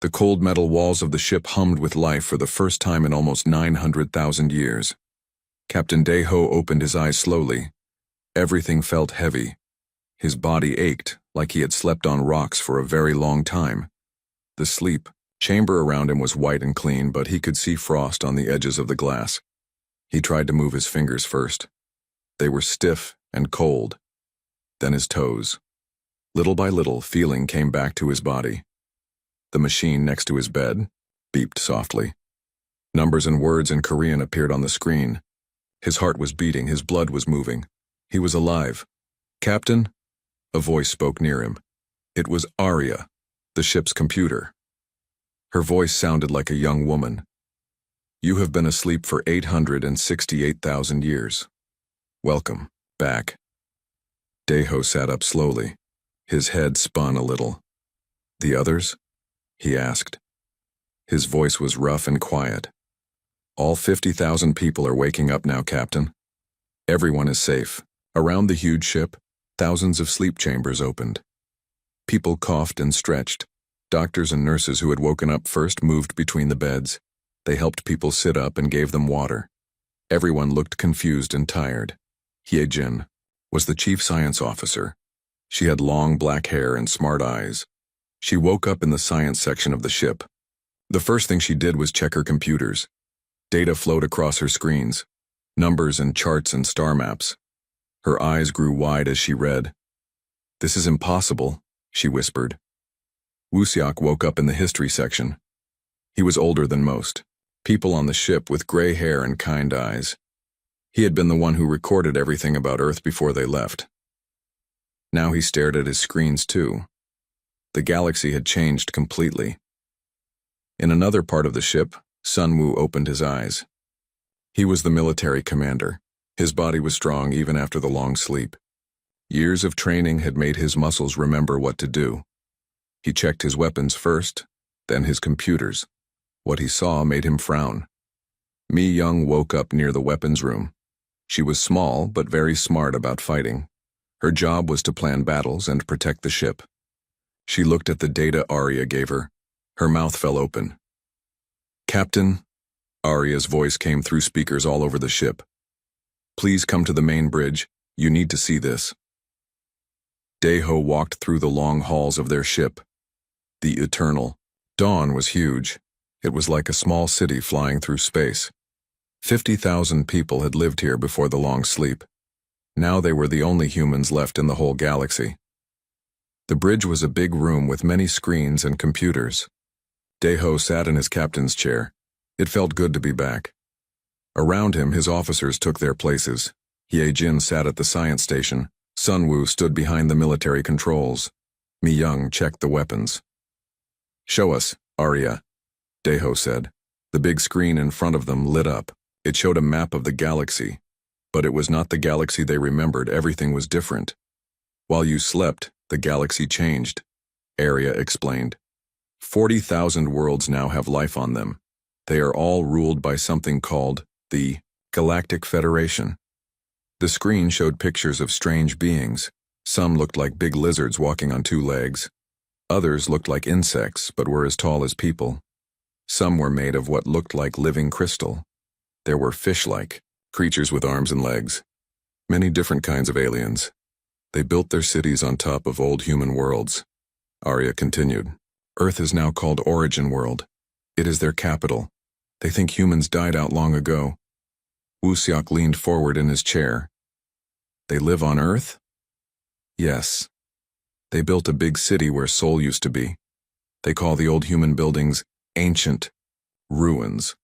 The cold metal walls of the ship hummed with life for the first time in almost 900,000 years. Captain Deho opened his eyes slowly. Everything felt heavy. His body ached, like he had slept on rocks for a very long time. The sleep chamber around him was white and clean, but he could see frost on the edges of the glass. He tried to move his fingers first. They were stiff and cold. Then his toes. Little by little, feeling came back to his body. The machine next to his bed beeped softly. Numbers and words in Korean appeared on the screen. His heart was beating, his blood was moving. He was alive. "Captain?" A voice spoke near him. It was Arya, the ship's computer. Her voice sounded like a young woman. "You have been asleep for 868,000 years. Welcome back." Deho sat up slowly. His head spun a little. "The others?" he asked. His voice was rough and quiet. "All 50,000 people are waking up now, Captain. Everyone is safe. Around the huge ship, thousands of sleep chambers opened. People coughed and stretched. Doctors and nurses who had woken up first moved between the beds. They helped people sit up and gave them water. Everyone looked confused and tired. Hyejin was the chief science officer. She had long black hair and smart eyes. She woke up in the science section of the ship. The first thing she did was check her computers. Data flowed across her screens. Numbers and charts and star maps. Her eyes grew wide as she read. "This is impossible," she whispered. Woo-seok woke up in the history section. He was older than most. People on the ship with gray hair and kind eyes. He had been the one who recorded everything about Earth before they left. Now he stared at his screens too. The galaxy had changed completely. In another part of the ship, Sun-woo opened his eyes. He was the military commander. His body was strong even after the long sleep. Years of training had made his muscles remember what to do. He checked his weapons first, then his computers. What he saw made him frown. Mi-young woke up near the weapons room. She was small but very smart about fighting. Her job was to plan battles and protect the ship. She looked at the data Arya gave her. Her mouth fell open. "Captain," Arya's voice came through speakers all over the ship. "Please come to the main bridge. You need to see this." Deho walked through the long halls of their ship. The Eternal Dawn was huge. It was like a small city flying through space. 50,000 people had lived here before the long sleep. Now they were the only humans left in the whole galaxy. The bridge was a big room with many screens and computers. Deho sat in his captain's chair. It felt good to be back. Around him, his officers took their places. Hyejin sat at the science station. Sun-woo stood behind the military controls. Mi-young checked the weapons. "Show us, Arya," Deho said. The big screen in front of them lit up. It showed a map of the galaxy. But it was not the galaxy they remembered. Everything was different. "While you slept, the galaxy changed," Arya explained. 40,000 worlds now have life on them. They are all ruled by something called the Galactic Federation. The screen showed pictures of strange beings. Some looked like big lizards walking on two legs. Others looked like insects, but were as tall as people. Some were made of what looked like living crystal. There were fish-like creatures with arms and legs. Many different kinds of aliens. They built their cities on top of old human worlds. Arya continued. "Earth is now called Origin World. It is their capital. They think humans died out long ago." Woo-seok leaned forward in his chair. "They live on Earth?" "Yes. They built a big city where Seoul used to be. They call the old human buildings ancient ruins.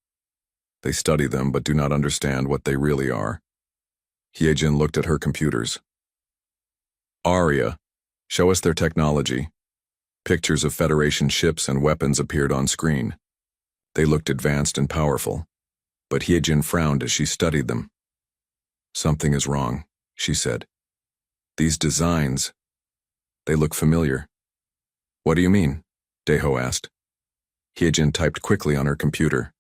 They study them but do not understand what they really are." Hyejin looked at her computers. "Arya, show us their technology." Pictures of Federation ships and weapons appeared on screen. They looked advanced and powerful, but Hyejin frowned as she studied them. "Something is wrong," she said. "These designs, they look familiar." "What do you mean?" Deho asked. Hyejin typed quickly on her computer.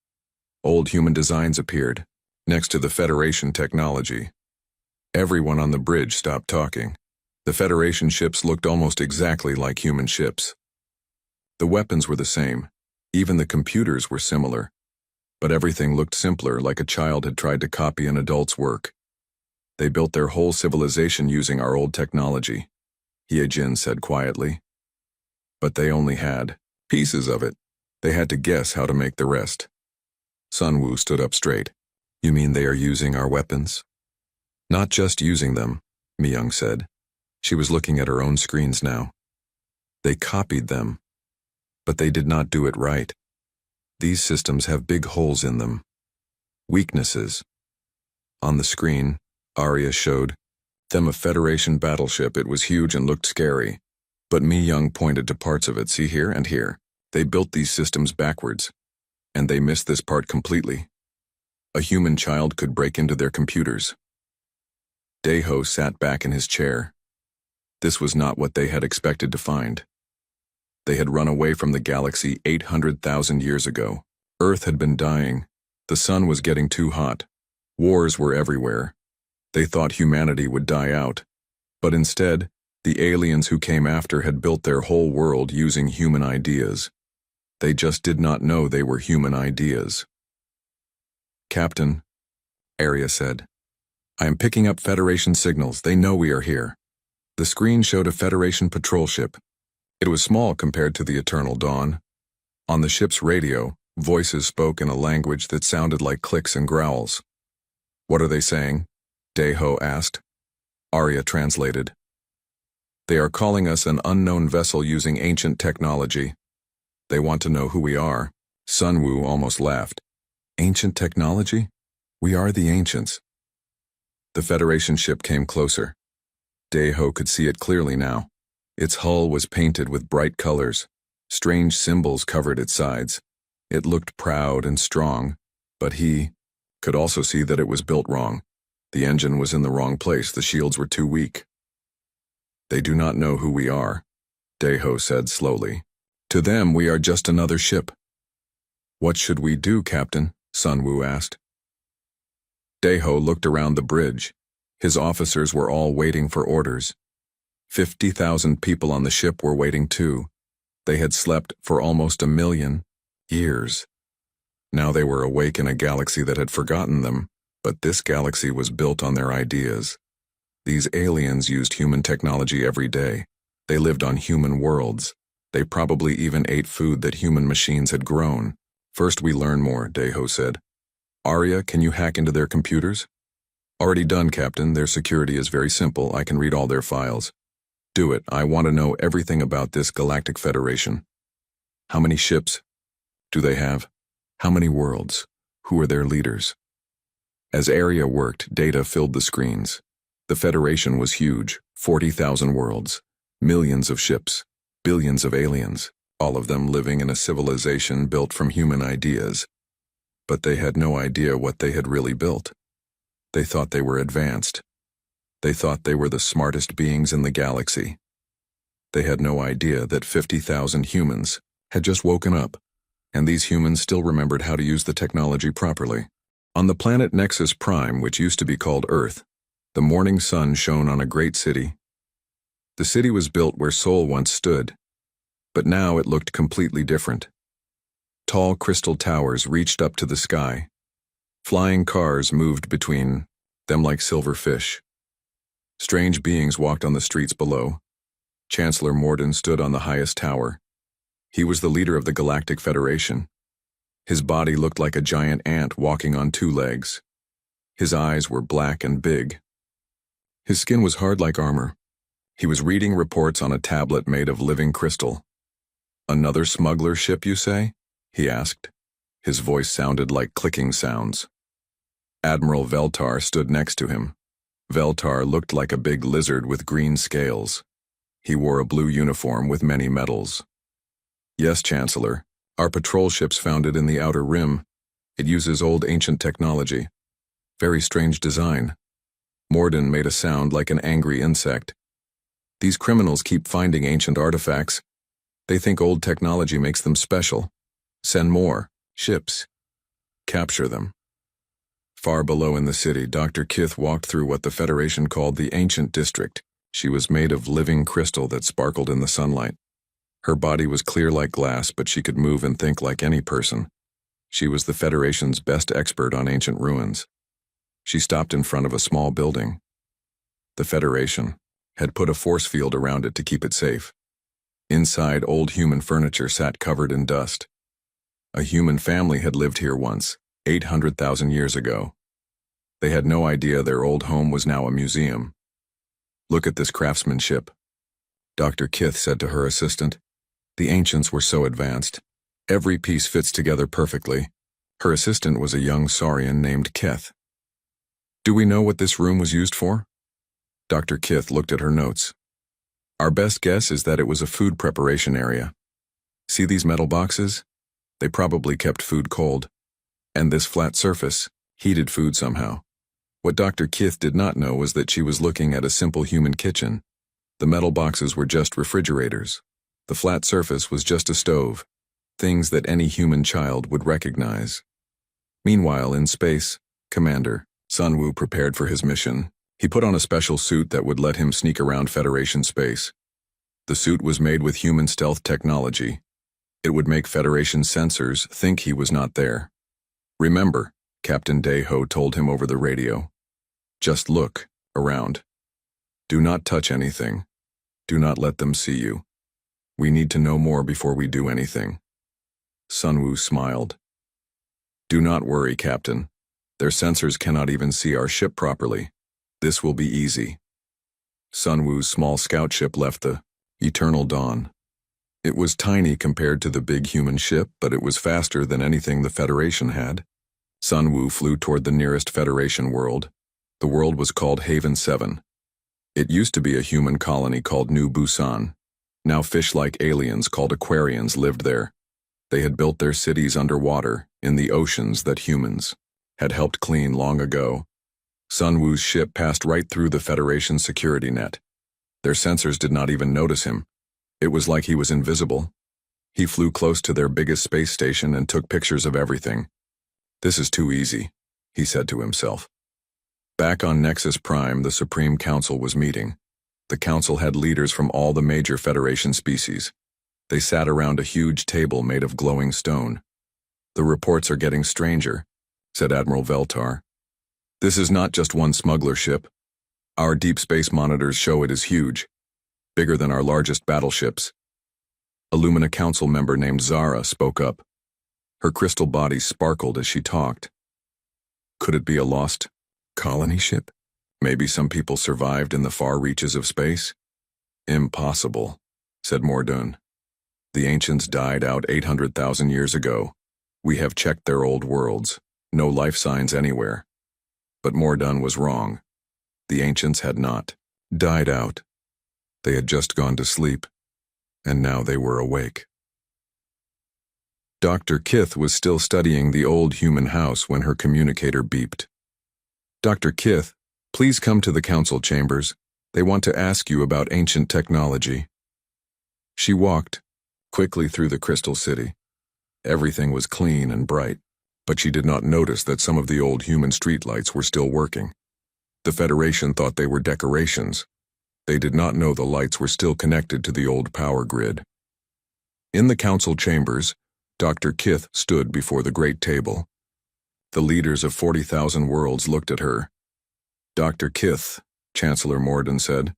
Old human designs appeared, next to the Federation technology. Everyone on the bridge stopped talking. The Federation ships looked almost exactly like human ships. The weapons were the same, Even the computers were similar, but everything looked simpler, like a child had tried to copy an adult's work. They built their whole civilization using our old technology, Jin said quietly. But they only had pieces of it. They had to guess how to make the rest. Sunwoo stood up straight. You mean they are using our weapons? Not just using them, Myung said. She was looking at her own screens now. They copied them, but they did not do it right. These systems have big holes in them. Weaknesses. On the screen, Arya showed them a Federation battleship. It was huge and looked scary. But Myung pointed to parts of it. See here and here. They built these systems backwards, and they missed this part completely. A human child could break into their computers. Daeho sat back in his chair. This was not what they had expected to find. They had run away from the galaxy 800,000 years ago. Earth had been dying. The sun was getting too hot. Wars were everywhere. They thought humanity would die out. But instead, the aliens who came after had built their whole world using human ideas. They just did not know they were human ideas. Captain, Arya said, I am picking up Federation signals. They know we are here. The screen showed a Federation patrol ship. It was small compared to the Eternal Dawn. On the ship's radio, voices spoke in a language that sounded like clicks and growls. What are they saying? Daeho asked. Arya translated. They are calling us an unknown vessel using ancient technology. They want to know who we are. Sunwoo almost laughed. Ancient technology? We are the ancients. The Federation ship came closer. Daeho could see it clearly now. Its hull was painted with bright colors. Strange symbols covered its sides. It looked proud and strong, but he could also see that it was built wrong. The engine was in the wrong place. The shields were too weak. They do not know who we are, Daeho said slowly. To them, we are just another ship. What should we do, Captain? Sunwoo asked. Daeho looked around the bridge. His officers were all waiting for orders. 50,000 people on the ship were waiting too. They had slept for almost 1 million years. Now they were awake in a galaxy that had forgotten them, but this galaxy was built on their ideas. These aliens used human technology every day. They lived on human worlds. They probably even ate food that human machines had grown. First we learn more, Daeho said. Arya, can you hack into their computers? Already done, Captain. Their security is very simple. I can read all their files. Do it. I want to know everything about this Galactic Federation. How many ships do they have? How many worlds? Who are their leaders? As Arya worked, data filled the screens. The Federation was huge, 40,000 worlds, millions of ships, billions of aliens, all of them living in a civilization built from human ideas. But they had no idea what they had really built. They thought they were advanced. They thought they were the smartest beings in the galaxy. They had no idea that 50,000 humans had just woken up, and these humans still remembered how to use the technology properly. On the planet Nexus Prime, which used to be called Earth, the morning sun shone on a great city. The city was built where Seoul once stood, but now it looked completely different. Tall crystal towers reached up to the sky. Flying cars moved between them like silver fish. Strange beings walked on the streets below. Chancellor Morden stood on the highest tower. He was the leader of the Galactic Federation. His body looked like a giant ant walking on 2 legs. His eyes were black and big. His skin was hard like armor. He was reading reports on a tablet made of living crystal. Another smuggler ship, you say? He asked. His voice sounded like clicking sounds. Admiral Veltar stood next to him. Veltar looked like a big lizard with green scales. He wore a blue uniform with many medals. Yes, Chancellor. Our patrol ship's founded in the Outer Rim. It uses old ancient technology. Very strange design. Morden made a sound like an angry insect. These criminals keep finding ancient artifacts. They think old technology makes them special. Send more ships. Capture them. Far below in the city, Dr. Kith walked through what the Federation called the Ancient District. She was made of living crystal that sparkled in the sunlight. Her body was clear like glass, but she could move and think like any person. She was the Federation's best expert on ancient ruins. She stopped in front of a small building. The Federation had put a force field around it to keep it safe. Inside, old human furniture sat covered in dust. A human family had lived here once, 800,000 years ago. They had no idea their old home was now a museum. "Look at this craftsmanship," Dr. Kith said to her assistant. The ancients were so advanced. Every piece fits together perfectly. Her assistant was a young Saurian named Kith. "Do we know what this room was used for?" Dr. Kith looked at her notes. "Our best guess is that it was a food preparation area. See these metal boxes? They probably kept food cold. And this flat surface heated food somehow." What Dr. Kith did not know was that she was looking at a simple human kitchen. The metal boxes were just refrigerators. The flat surface was just a stove, things that any human child would recognize. Meanwhile, in space, Commander Sun Wu prepared for his mission. He put on a special suit that would let him sneak around Federation space. The suit was made with human stealth technology. It would make Federation sensors think he was not there. "Remember," Captain Dayho told him over the radio, "just look around. Do not touch anything. Do not let them see you. We need to know more before we do anything." Sun Wu smiled. "Do not worry, Captain. Their sensors cannot even see our ship properly. This will be easy." Sun Wu's small scout ship left the Eternal Dawn. It was tiny compared to the big human ship, but it was faster than anything the Federation had. Sun Wu flew toward the nearest Federation world. The world was called Haven 7. It used to be a human colony called New Busan. Now fish-like aliens called Aquarians lived there. They had built their cities underwater, in the oceans that humans had helped clean long ago. Sun Wu's ship passed right through the Federation's security net. Their sensors did not even notice him. It was like he was invisible. He flew close to their biggest space station and took pictures of everything. "This is too easy," he said to himself. Back on Nexus Prime, the Supreme Council was meeting. The council had leaders from all the major Federation species. They sat around a huge table made of glowing stone. "The reports are getting stranger," said Admiral Veltar. "This is not just one smuggler ship. Our deep space monitors show it is huge, bigger than our largest battleships." A Lumina Council member named Zara spoke up. Her crystal body sparkled as she talked. "Could it be a lost colony ship? Maybe some people survived in the far reaches of space?" "Impossible," said Mordun. "The ancients died out 800,000 years ago. We have checked their old worlds. No life signs anywhere." But Mordun was wrong. The ancients had not died out. They had just gone to sleep, and now they were awake. Dr. Kith was still studying the old human house when her communicator beeped. "Dr. Kith, please come to the council chambers. They want to ask you about ancient technology." She walked quickly through the crystal city. Everything was clean and bright, but she did not notice that some of the old human streetlights were still working. The Federation thought they were decorations. They did not know the lights were still connected to the old power grid. In the council chambers, Dr. Kith stood before the great table. The leaders of 40,000 worlds looked at her. "Dr. Kith," Chancellor Morden said,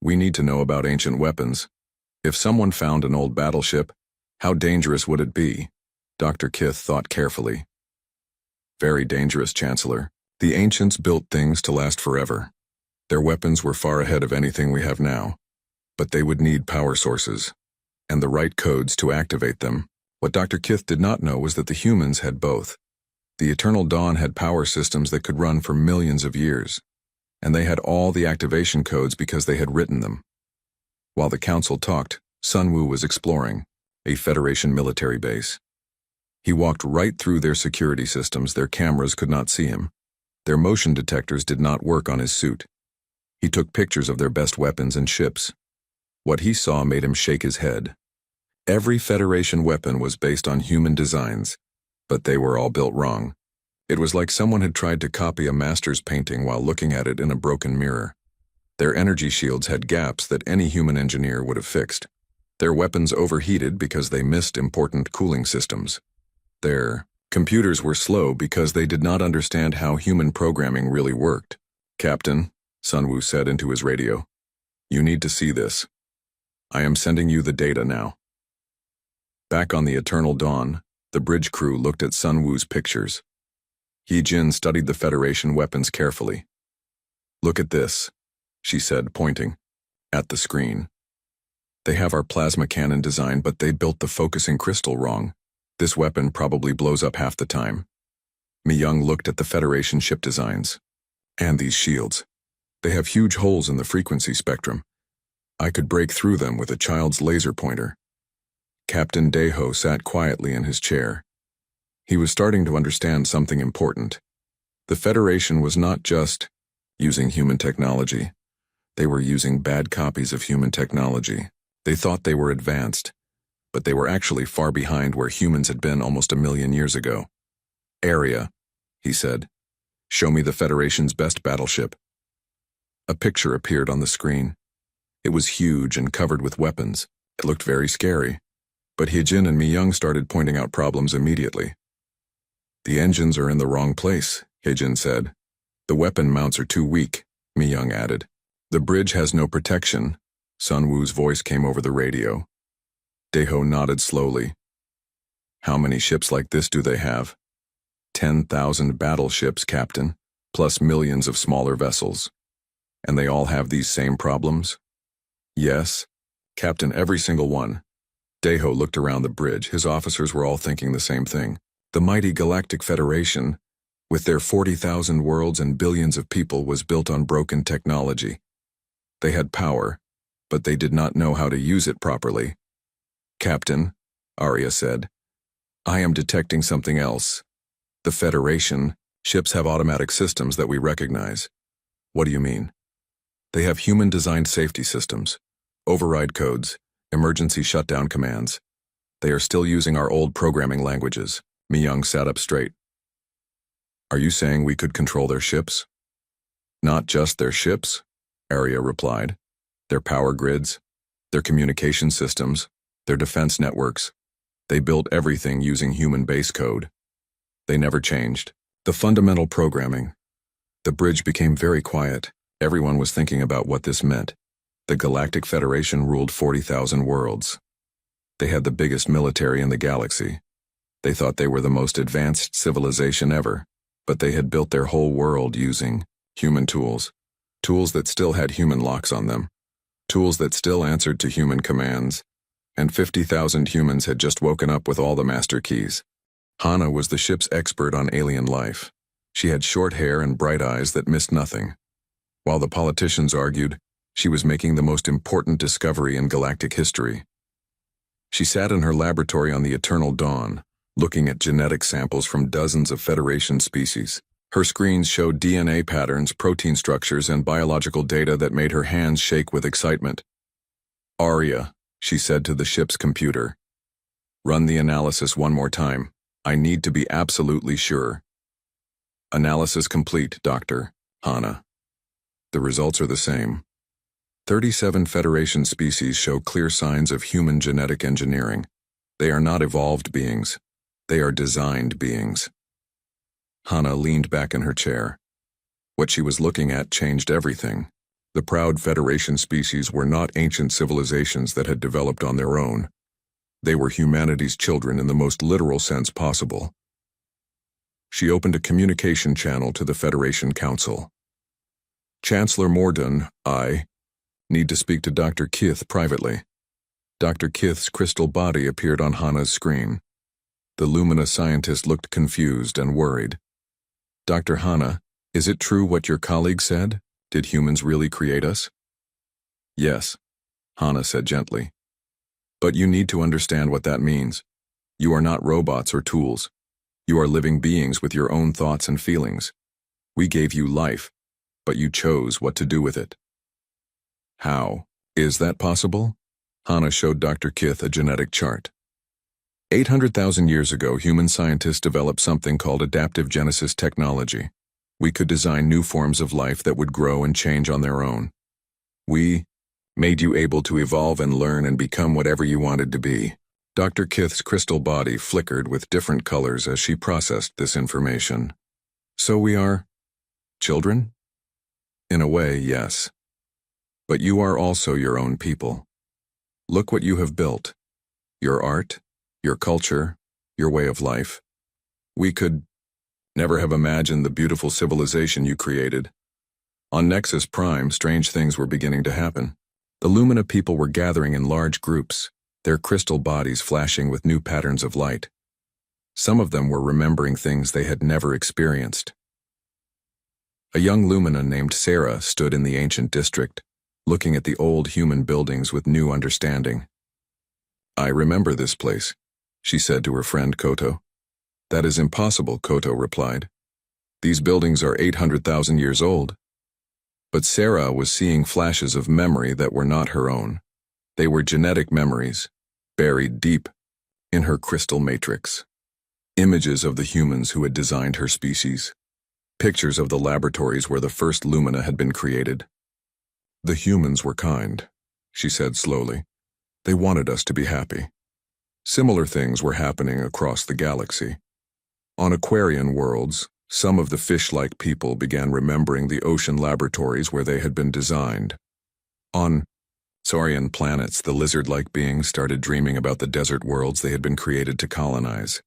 "we need to know about ancient weapons. If someone found an old battleship, how dangerous would it be?" Dr. Kith thought carefully. "Very dangerous, Chancellor. The ancients built things to last forever. Their weapons were far ahead of anything we have now, but they would need power sources and the right codes to activate them." What Dr. Kith did not know was that the humans had both. The Eternal Dawn had power systems that could run for millions of years, and they had all the activation codes because they had written them. While the council talked, Sun Wu was exploring a Federation military base. He walked right through their security systems. Their cameras could not see him. Their motion detectors did not work on his suit. He took pictures of their best weapons and ships. What he saw made him shake his head. Every Federation weapon was based on human designs, but they were all built wrong. It was like someone had tried to copy a master's painting while looking at it in a broken mirror. Their energy shields had gaps that any human engineer would have fixed. Their weapons overheated because they missed important cooling systems. Their computers were slow because they did not understand how human programming really worked. "Captain," Sunwoo said into his radio, "you need to see this. I am sending you the data now." Back on the Eternal Dawn, the bridge crew looked at Sunwoo's pictures. He-Jin studied the Federation weapons carefully. "Look at this," she said, pointing at the screen. "They have our plasma cannon design, but they built the focusing crystal wrong. This weapon probably blows up half the time." Mi-young looked at the Federation ship designs. "And these shields. They have huge holes in the frequency spectrum. I could break through them with a child's laser pointer." Captain Daeho sat quietly in his chair. He was starting to understand something important. The Federation was not just using human technology. They were using bad copies of human technology. They thought they were advanced, but they were actually far behind where humans had been almost 1,000,000 years ago. "Area," he said. "Show me the Federation's best battleship." A picture appeared on the screen. It was huge and covered with weapons. It looked very scary. But He-Jin and Mi-young started pointing out problems immediately. "The engines are in the wrong place," He-Jin said. "The weapon mounts are too weak," Mi-young added. "The bridge has no protection," Sunwoo's voice came over the radio. Daeho nodded slowly. "How many ships like this do they have?" 10,000 battleships, Captain, plus millions of smaller vessels. "And they all have these same problems?" "Yes, Captain, every single one." Daeho looked around the bridge. His officers were all thinking the same thing. The mighty Galactic Federation, with their 40,000 worlds and billions of people, was built on broken technology. They had power, but they did not know how to use it properly. "Captain," Arya said, "I am detecting something else. The Federation ships have automatic systems that we recognize." "What do you mean?" "They have human-designed safety systems, override codes, emergency shutdown commands. They are still using our old programming languages." Mi-young sat up straight. "Are you saying we could control their ships?" "Not just their ships," Arya replied. "Their power grids, their communication systems, their defense networks. They built everything using human base code. They never changed. The fundamental programming." The bridge became very quiet. Everyone was thinking about what this meant. The Galactic Federation ruled 40,000 worlds. They had the biggest military in the galaxy. They thought they were the most advanced civilization ever, but they had built their whole world using human tools. Tools that still had human locks on them. Tools that still answered to human commands. And 50,000 humans had just woken up with all the master keys. Hana was the ship's expert on alien life. She had short hair and bright eyes that missed nothing. While the politicians argued, she was making the most important discovery in galactic history. She sat in her laboratory on the Eternal Dawn, looking at genetic samples from dozens of Federation species. Her screens showed DNA patterns, protein structures, and biological data that made her hands shake with excitement. "Arya," she said to the ship's computer, "run the analysis one more time. I need to be absolutely sure." "Analysis complete, Doctor," Hana. The results are the same. 37 Federation species show clear signs of human genetic engineering. They are not evolved beings. They are designed beings. Hana leaned back in her chair. What she was looking at changed everything. The proud Federation species were not ancient civilizations that had developed on their own. They were humanity's children in the most literal sense possible. She opened a communication channel to the Federation Council. "Chancellor Mordun, I need to speak to Dr. Kith privately." Dr. Kith's crystal body appeared on Hana's screen. The Lumina scientist looked confused and worried. "Dr. Hana, is it true what your colleague said? Did humans really create us?" "Yes," Hana said gently. "But you need to understand what that means. You are not robots or tools. You are living beings with your own thoughts and feelings. We gave you life, but you chose what to do with it." "How is that possible?" Hana showed Dr. Kith a genetic chart. 800,000 years ago, human scientists developed something called adaptive genesis technology. We could design new forms of life that would grow and change on their own. We, made you able to evolve and learn and become whatever you wanted to be. Dr. Kith's crystal body flickered with different colors as she processed this information. So we are children? In a way, yes. But you are also your own people. Look what you have built. Your art, your culture, your way of life. We could never have imagined the beautiful civilization you created. On Nexus Prime, strange things were beginning to happen. The Lumina people were gathering in large groups, their crystal bodies flashing with new patterns of light. Some of them were remembering things they had never experienced. A young Lumina named Sarah stood in the ancient district, looking at the old human buildings with new understanding. I remember this place, she said to her friend Koto. That is impossible, Koto replied. These buildings are 800,000 years old. But Sarah was seeing flashes of memory that were not her own. They were genetic memories, buried deep in her crystal matrix. Images of the humans who had designed her species. Pictures of the laboratories where the first Lumina had been created. The humans were kind, she said slowly. They wanted us to be happy. Similar things were happening across the galaxy. On Aquarian worlds, some of the fish-like people began remembering the ocean laboratories where they had been designed. On Saurian planets, the lizard-like beings started dreaming about the desert worlds they had been created to colonize.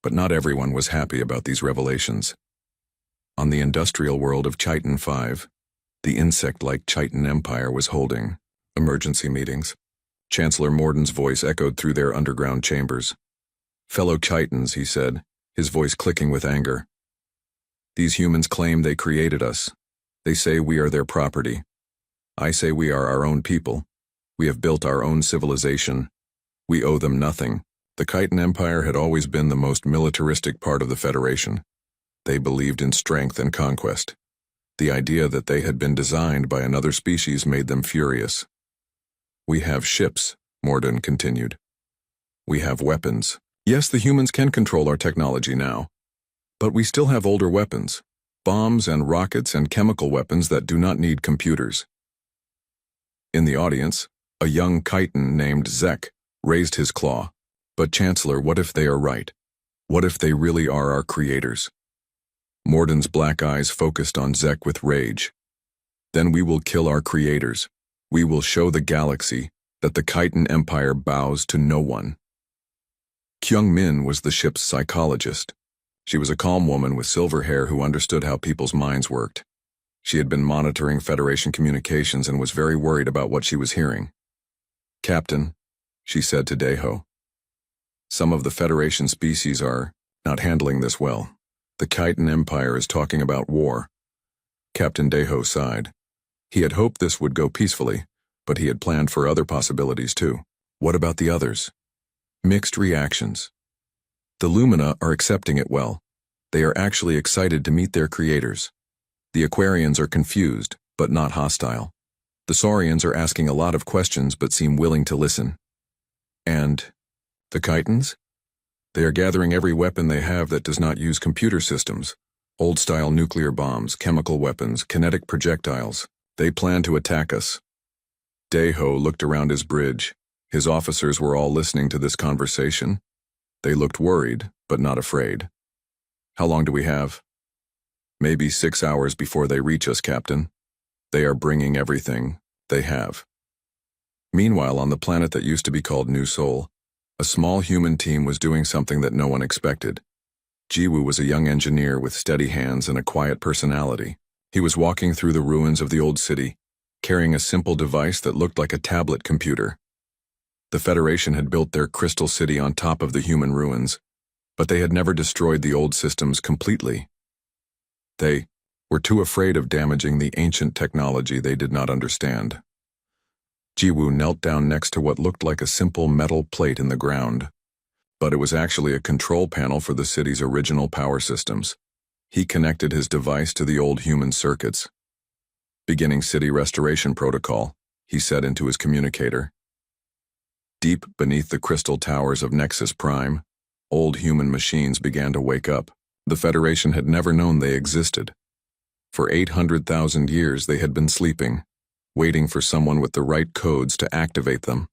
But not everyone was happy about these revelations. On the industrial world of Chiton 5, the insect-like Chiton Empire was holding emergency meetings. Chancellor Morden's voice echoed through their underground chambers. Fellow Chitons, he said, his voice clicking with anger. These humans claim they created us. They say we are their property. I say we are our own people. We have built our own civilization. We owe them nothing. The Chiton Empire had always been the most militaristic part of the Federation. They believed in strength and conquest. The idea that they had been designed by another species made them furious. We have ships, Morden continued. We have weapons. Yes, the humans can control our technology now. But we still have older weapons, bombs and rockets and chemical weapons that do not need computers. In the audience, a young Chiton named Zek raised his claw. But Chancellor, what if they are right? What if they really are our creators? Morden's black eyes focused on Zek with rage. Then we will kill our creators. We will show the galaxy that the Chiton Empire bows to no one. Kyung Min was the ship's psychologist. She was a calm woman with silver hair who understood how people's minds worked. She had been monitoring Federation communications and was very worried about what she was hearing. Captain, she said to Daeho, some of the Federation species are not handling this well. The Chiton Empire is talking about war. Captain Daeho sighed. He had hoped this would go peacefully, but he had planned for other possibilities too. What about the others? Mixed reactions. The Lumina are accepting it well. They are actually excited to meet their creators. The Aquarians are confused, but not hostile. The Saurians are asking a lot of questions but seem willing to listen. And the Chitons? They are gathering every weapon they have that does not use computer systems. Old-style nuclear bombs, chemical weapons, kinetic projectiles. They plan to attack us. Daeho looked around his bridge. His officers were all listening to this conversation. They looked worried, but not afraid. How long do we have? Maybe 6 hours before they reach us, Captain. They are bringing everything they have. Meanwhile, on the planet that used to be called New Sol, a small human team was doing something that no one expected. Jiwoo was a young engineer with steady hands and a quiet personality. He was walking through the ruins of the old city, carrying a simple device that looked like a tablet computer. The Federation had built their crystal city on top of the human ruins, but they had never destroyed the old systems completely. They were too afraid of damaging the ancient technology they did not understand. Jiwoo knelt down next to what looked like a simple metal plate in the ground, but it was actually a control panel for the city's original power systems. He connected his device to the old human circuits. Beginning city restoration protocol, he said into his communicator. Deep beneath the crystal towers of Nexus Prime, old human machines began to wake up. The Federation had never known they existed. For 800,000 years they had been sleeping, waiting for someone with the right codes to activate them.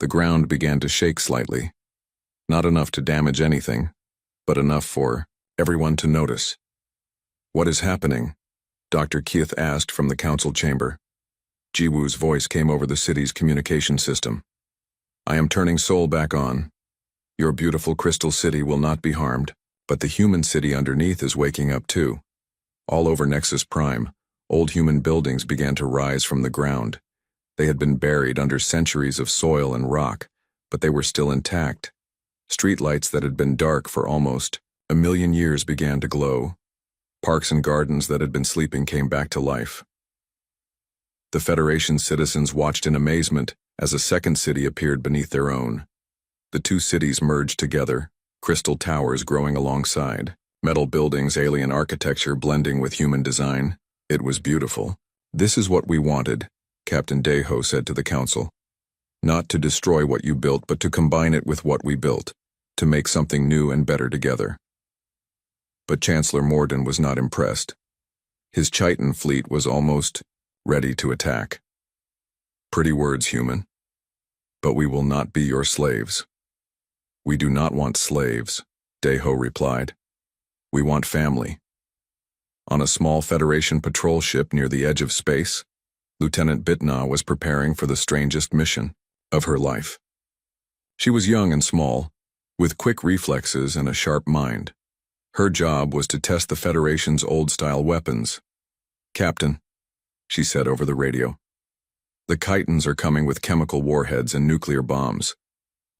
The ground began to shake slightly. Not enough to damage anything, but enough for everyone to notice. "What is happening?" Dr. Keith asked from the council chamber. Jiwoo's voice came over the city's communication system. "I am turning Seoul back on. Your beautiful crystal city will not be harmed, but the human city underneath is waking up too." All over Nexus Prime, old human buildings began to rise from the ground. They had been buried under centuries of soil and rock, but they were still intact. Streetlights that had been dark for almost a million years began to glow. Parks and gardens that had been sleeping came back to life. The Federation's citizens watched in amazement as a second city appeared beneath their own. The two cities merged together, crystal towers growing alongside, metal buildings, alien architecture blending with human design. It was beautiful. "This is what we wanted," Captain Daeho said to the council. "Not to destroy what you built, but to combine it with what we built, to make something new and better together." But Chancellor Morden was not impressed. His Chiton fleet was almost ready to attack. "Pretty words, human. But we will not be your slaves." "We do not want slaves," Daeho replied. "We want family." On a small Federation patrol ship near the edge of space, Lieutenant Bitna was preparing for the strangest mission of her life. She was young and small, with quick reflexes and a sharp mind. Her job was to test the Federation's old-style weapons. "Captain," she said over the radio, "the Chitons are coming with chemical warheads and nuclear bombs.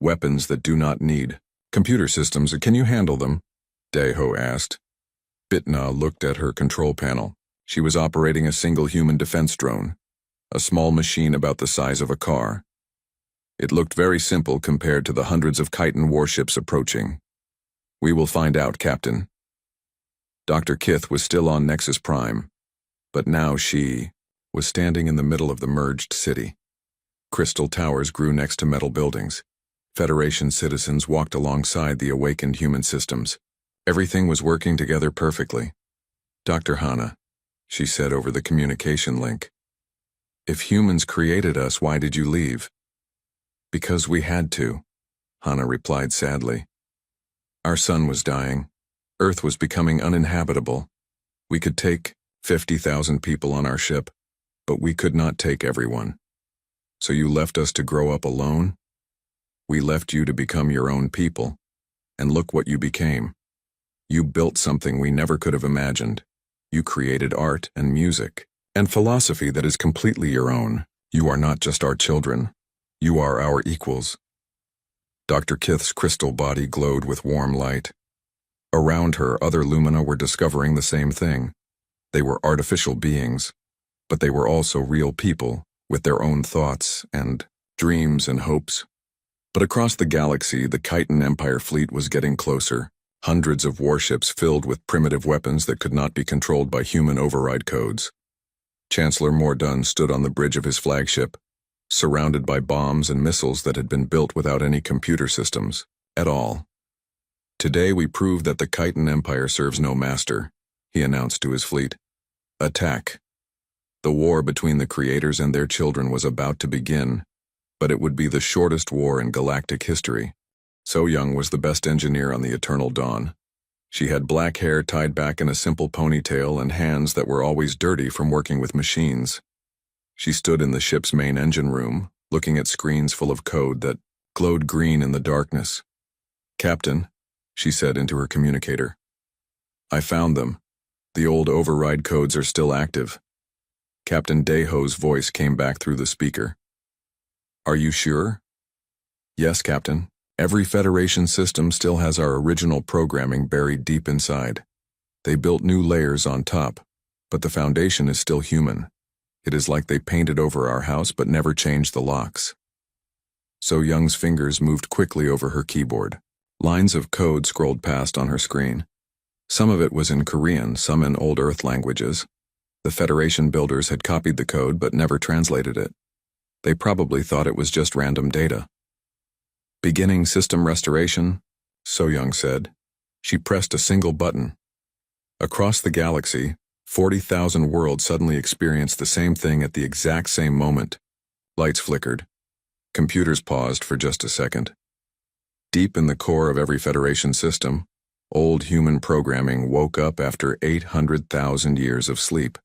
Weapons that do not need computer systems. Can you handle them?" Daeho asked. Bitna looked at her control panel. She was operating a single human defense drone, a small machine about the size of a car. It looked very simple compared to the hundreds of Chiton warships approaching. "We will find out, Captain." Dr. Kith was still on Nexus Prime, but now she was standing in the middle of the merged city. Crystal towers grew next to metal buildings. Federation citizens walked alongside the awakened human systems. Everything was working together perfectly. "Dr. Hana," she said over the communication link, "if humans created us, why did you leave?" "Because we had to," Hana replied sadly. "Our sun was dying. Earth was becoming uninhabitable. We could take 50,000 people on our ship, but we could not take everyone. So you left us to grow up alone? We left you to become your own people, and look what you became. You built something we never could have imagined. You created art and music and philosophy that is completely your own. You are not just our children. You are our equals." Dr. Kith's crystal body glowed with warm light. Around her, other Lumina were discovering the same thing. They were artificial beings, but they were also real people with their own thoughts and dreams and hopes. But across the galaxy, the Chiton Empire fleet was getting closer. Hundreds of warships filled with primitive weapons that could not be controlled by human override codes. Chancellor Morden stood on the bridge of his flagship, surrounded by bombs and missiles that had been built without any computer systems at all. "Today we prove that the Chiton Empire serves no master," he announced to his fleet. "Attack." The war between the creators and their children was about to begin, but it would be the shortest war in galactic history. So Young was the best engineer on the Eternal Dawn. She had black hair tied back in a simple ponytail and hands that were always dirty from working with machines. She stood in the ship's main engine room, looking at screens full of code that glowed green in the darkness. "Captain," she said into her communicator, "I found them. The old override codes are still active." Captain Daeho's voice came back through the speaker. "Are you sure?" "Yes, Captain. Every Federation system still has our original programming buried deep inside. They built new layers on top, but the foundation is still human. It is like they painted over our house but never changed the locks." So Young's fingers moved quickly over her keyboard. Lines of code scrolled past on her screen. Some of it was in Korean, some in Old Earth languages. The Federation builders had copied the code but never translated it. They probably thought it was just random data. "Beginning system restoration," So Young said. She pressed a single button. Across the galaxy, 40,000 worlds suddenly experienced the same thing at the exact same moment. Lights flickered. Computers paused for just a second. Deep in the core of every Federation system, old human programming woke up after 800,000 years of sleep.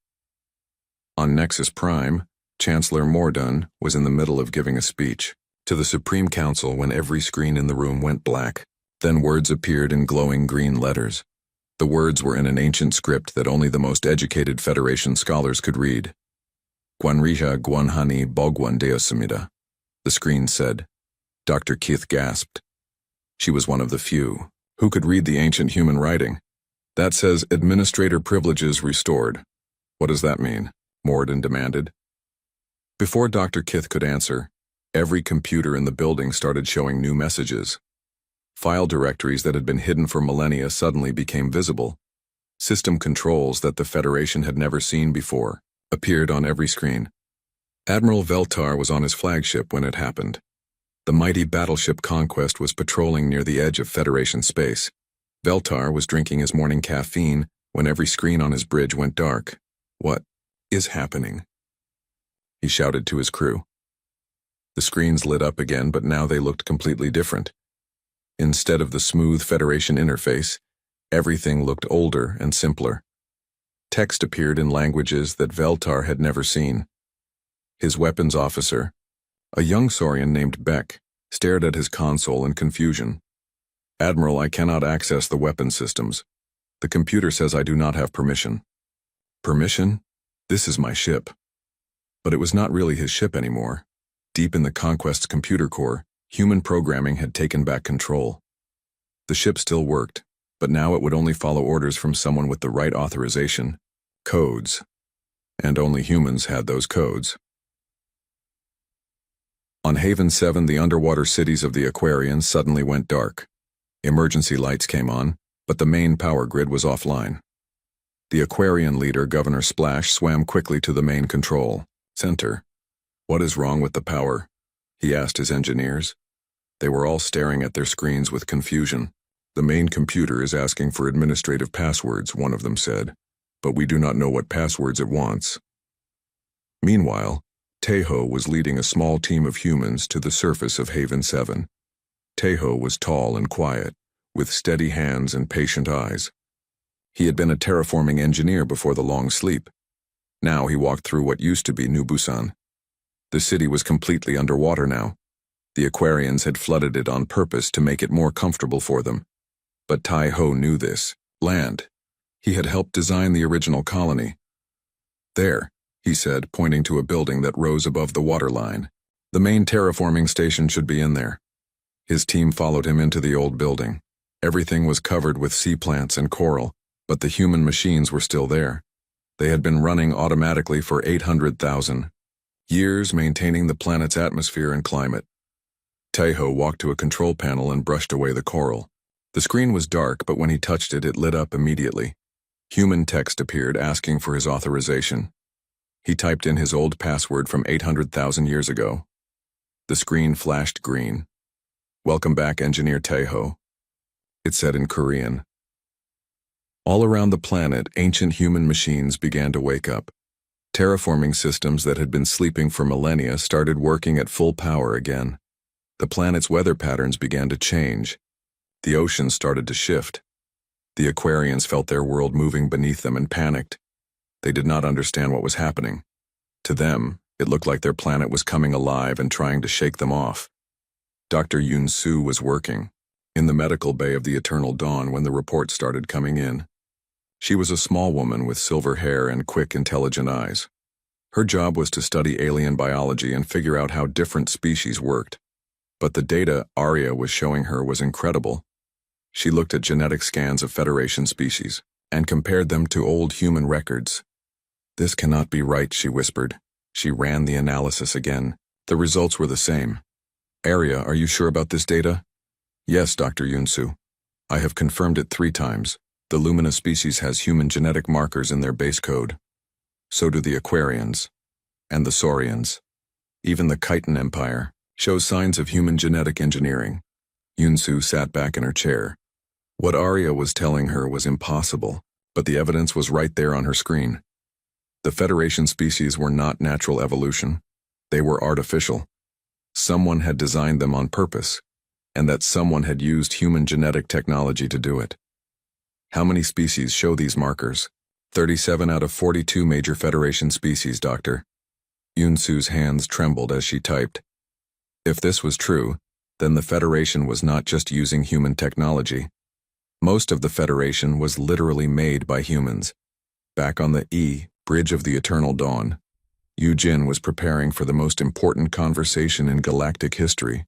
On Nexus Prime, Chancellor Mordun was in the middle of giving a speech to the Supreme Council when every screen in the room went black. Then words appeared in glowing green letters. The words were in an ancient script that only the most educated Federation scholars could read. Guanrija Guanhani Bogwan Deosamida, the screen said. Dr. Keith gasped. She was one of the few who could read the ancient human writing. That says administrator privileges restored. What does that mean? Mordun demanded. Before Dr. Kith could answer, every computer in the building started showing new messages. File directories that had been hidden for millennia suddenly became visible. System controls that the Federation had never seen before appeared on every screen. Admiral Veltar was on his flagship when it happened. The mighty battleship Conquest was patrolling near the edge of Federation space. Veltar was drinking his morning caffeine when every screen on his bridge went dark. What is happening? He shouted to his crew. The screens lit up again, but now they looked completely different. Instead of the smooth Federation interface, everything looked older and simpler. Text appeared in languages that Veltar had never seen. His weapons officer, a young Saurian named Beck, stared at his console in confusion. Admiral, I cannot access the weapon systems. The computer says I do not have permission. Permission? This is my ship. But it was not really his ship anymore. Deep in the Conquest's computer core, human programming had taken back control. The ship still worked, but now it would only follow orders from someone with the right authorization. Codes. And only humans had those codes. On Haven 7, the underwater cities of the Aquarians suddenly went dark. Emergency lights came on, but the main power grid was offline. The Aquarian leader, Governor Splash, swam quickly to the main control center. What is wrong with the power? He asked his engineers. They were all staring at their screens with confusion. The main computer is asking for administrative passwords, one of them said, but we do not know what passwords it wants. Meanwhile, Tejo was leading a small team of humans to the surface of Haven 7. Tejo was tall and quiet, with steady hands and patient eyes. He had been a terraforming engineer before the long sleep. Now he walked through what used to be New Busan. The city was completely underwater now. The Aquarians had flooded it on purpose to make it more comfortable for them. But Tai Ho knew this. Land. He had helped design the original colony. There, he said, pointing to a building that rose above the waterline. The main terraforming station should be in there. His team followed him into the old building. Everything was covered with sea plants and coral, but the human machines were still there. They had been running automatically for 800,000 years, maintaining the planet's atmosphere and climate. Tejo walked to a control panel and brushed away the coral. The screen was dark, but when he touched it, it lit up immediately. Human text appeared asking for his authorization. He typed in his old password from 800,000 years ago. The screen flashed green. Welcome back, Engineer Tejo, it said in Korean. All around the planet, ancient human machines began to wake up. Terraforming systems that had been sleeping for millennia started working at full power again. The planet's weather patterns began to change. The oceans started to shift. The Aquarians felt their world moving beneath them and panicked. They did not understand what was happening. To them, it looked like their planet was coming alive and trying to shake them off. Dr. Yun Su was working in the medical bay of the Eternal Dawn when the reports started coming in. She was a small woman with silver hair and quick, intelligent eyes. Her job was to study alien biology and figure out how different species worked. But the data Arya was showing her was incredible. She looked at genetic scans of Federation species and compared them to old human records. This cannot be right, she whispered. She ran the analysis again. The results were the same. Arya, are you sure about this data? Yes, Dr. Yunsu. I have confirmed it 3 times. The Lumina species has human genetic markers in their base code. So do the Aquarians. And the Saurians. Even the Chiton Empire shows signs of human genetic engineering. Yunsu sat back in her chair. What Arya was telling her was impossible. But the evidence was right there on her screen. The Federation species were not natural evolution. They were artificial. Someone had designed them on purpose, and that someone had used human genetic technology to do it. How many species show these markers? 37 out of 42 major Federation species, Doctor. Yunsu's hands trembled as she typed. If this was true, then the Federation was not just using human technology. Most of the Federation was literally made by humans. Back on the Bridge of the Eternal Dawn, Yujin was preparing for the most important conversation in galactic history.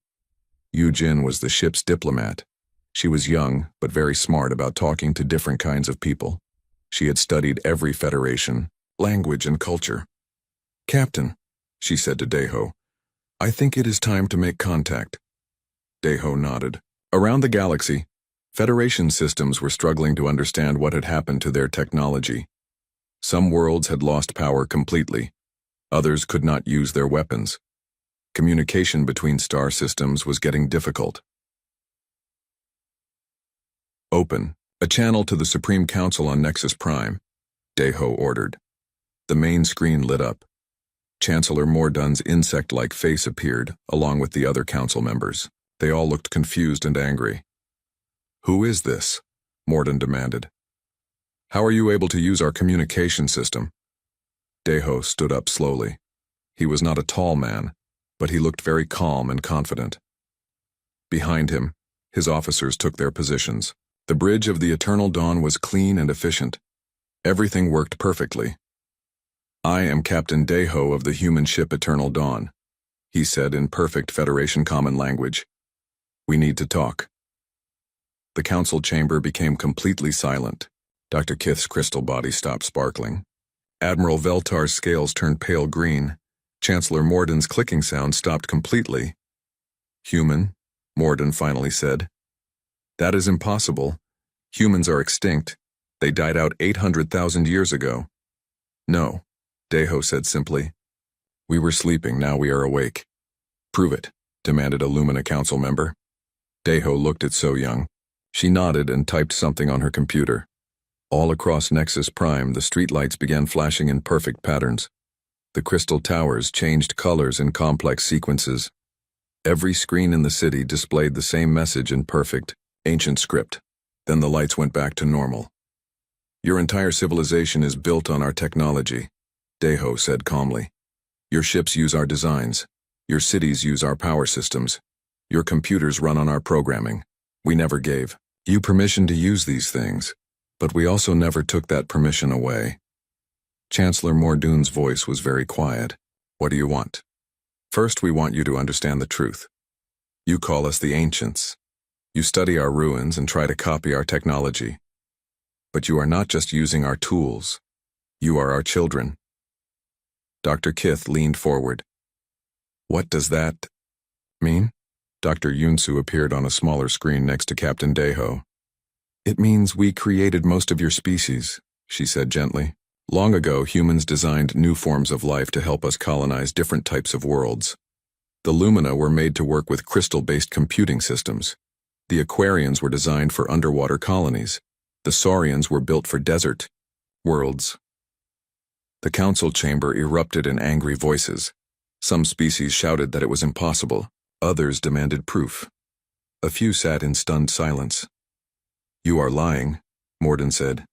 Yujin was the ship's diplomat. She was young, but very smart about talking to different kinds of people. She had studied every Federation, language and culture. "Captain," she said to Deho, "I think it is time to make contact." Deho nodded. Around the galaxy, Federation systems were struggling to understand what had happened to their technology. Some worlds had lost power completely. Others could not use their weapons. Communication between star systems was getting difficult. "Open a channel to the Supreme Council on Nexus Prime," Deho ordered. The main screen lit up. Chancellor Mordun's insect-like face appeared, along with the other council members. They all looked confused and angry. "Who is this?" Mordun demanded. "How are you able to use our communication system?" Deho stood up slowly. He was not a tall man, but he looked very calm and confident. Behind him, his officers took their positions. The Bridge of the Eternal Dawn was clean and efficient. Everything worked perfectly. "I am Captain Deho of the human ship Eternal Dawn," he said in perfect Federation common language. "We need to talk." The council chamber became completely silent. Dr. Kith's crystal body stopped sparkling. Admiral Veltar's scales turned pale green. Chancellor Mordun's clicking sound stopped completely. "Human," Mordun finally said. "That is impossible. Humans are extinct. They died out 800,000 years ago." "No," Deho said simply. "We were sleeping, now we are awake." "Prove it," demanded a Lumina Council member. Deho looked at So Young. She nodded and typed something on her computer. All across Nexus Prime, the streetlights began flashing in perfect patterns. The crystal towers changed colors in complex sequences. Every screen in the city displayed the same message in perfect, ancient script. Then the lights went back to normal. "Your entire civilization is built on our technology," Deho said calmly. "Your ships use our designs. Your cities use our power systems. Your computers run on our programming. We never gave you permission to use these things, but we also never took that permission away." Chancellor Mordun's voice was very quiet. "What do you want?" "First, we want you to understand the truth. You call us the Ancients. You study our ruins and try to copy our technology. But you are not just using our tools. You are our children." Dr. Kith leaned forward. "What does that mean?" Dr. Yunsu appeared on a smaller screen next to Captain Deho. "It means we created most of your species," she said gently. "Long ago, humans designed new forms of life to help us colonize different types of worlds. The Lumina were made to work with crystal-based computing systems. The Aquarians were designed for underwater colonies. The Saurians were built for desert worlds." The council chamber erupted in angry voices. Some species shouted that it was impossible. Others demanded proof. A few sat in stunned silence. "You are lying," Mordun said.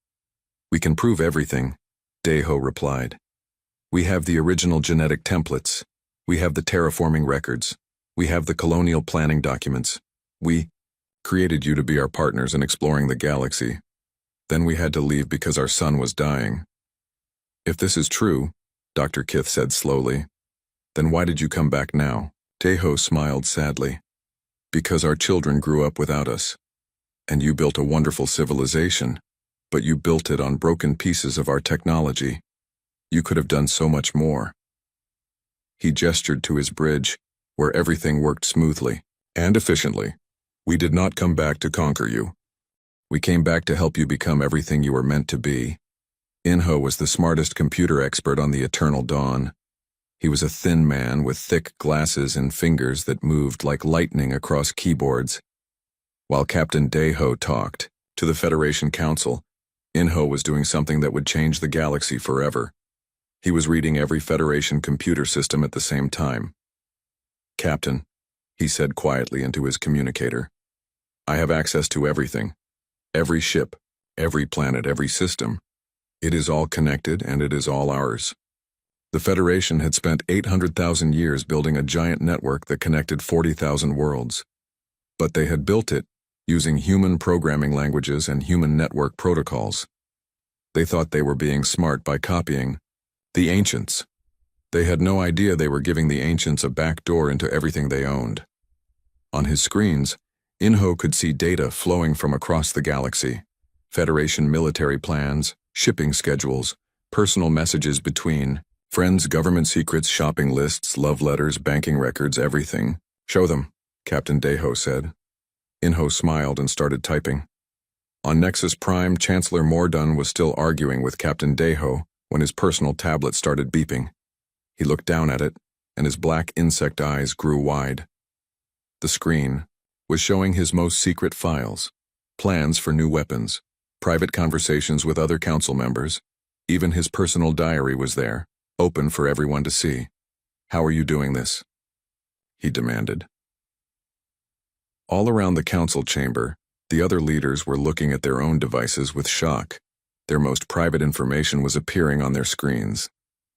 "We can prove everything," Deho replied. "We have the original genetic templates. We have the terraforming records. We have the colonial planning documents. We created you to be our partners in exploring the galaxy. Then we had to leave because our sun was dying." "If this is true," Dr. Kith said slowly, "then why did you come back now?" Deho smiled sadly. "Because our children grew up without us. And you built a wonderful civilization, but you built it on broken pieces of our technology. You could have done so much more." He gestured to his bridge, where everything worked smoothly and efficiently. "We did not come back to conquer you. We came back to help you become everything you were meant to be." Inho was the smartest computer expert on the Eternal Dawn. He was a thin man with thick glasses and fingers that moved like lightning across keyboards. While Captain Deho talked to the Federation Council, Inho was doing something that would change the galaxy forever. He was reading every Federation computer system at the same time. "Captain," he said quietly into his communicator, "I have access to everything. Every ship, every planet, every system. It is all connected and it is all ours." The Federation had spent 800,000 years building a giant network that connected 40,000 worlds. But they had built it using human programming languages and human network protocols. They thought they were being smart by copying the ancients. They had no idea they were giving the ancients a backdoor into everything they owned. On his screens, Inho could see data flowing from across the galaxy: Federation military plans, shipping schedules, personal messages between friends, government secrets, shopping lists, love letters, banking records, everything. "Show them," Captain Deho said. Inho smiled and started typing. On Nexus Prime, Chancellor Mordun was still arguing with Captain Deho when his personal tablet started beeping. He looked down at it, and his black insect eyes grew wide. The screen was showing his most secret files, plans for new weapons, private conversations with other council members. Even his personal diary was there, open for everyone to see. "How are you doing this?" he demanded. All around the council chamber, the other leaders were looking at their own devices with shock. Their most private information was appearing on their screens,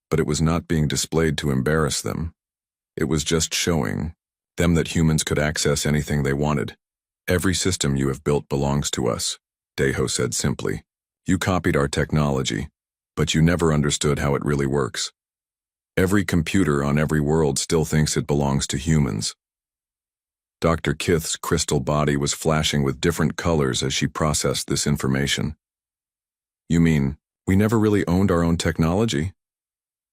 but it was not being displayed to embarrass them. It was just showing them that humans could access anything they wanted. "Every system you have built belongs to us," Deho said simply. "You copied our technology, but you never understood how it really works. Every computer on every world still thinks it belongs to humans." Dr. Kith's crystal body was flashing with different colors as she processed this information. "You mean, we never really owned our own technology?"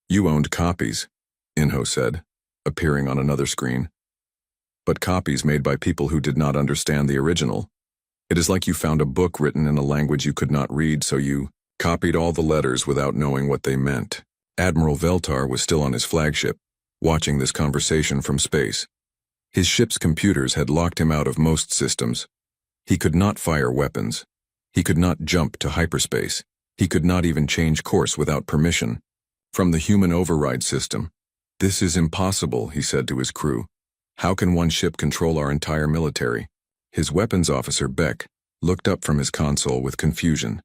"You owned copies," Inho said, appearing on another screen. "But copies made by people who did not understand the original. It is like you found a book written in a language you could not read, so you copied all the letters without knowing what they meant." Admiral Veltar was still on his flagship, watching this conversation from space. His ship's computers had locked him out of most systems. He could not fire weapons. He could not jump to hyperspace. He could not even change course without permission from the human override system. "This is impossible," he said to his crew. "How can one ship control our entire military?" His weapons officer, Beck, looked up from his console with confusion.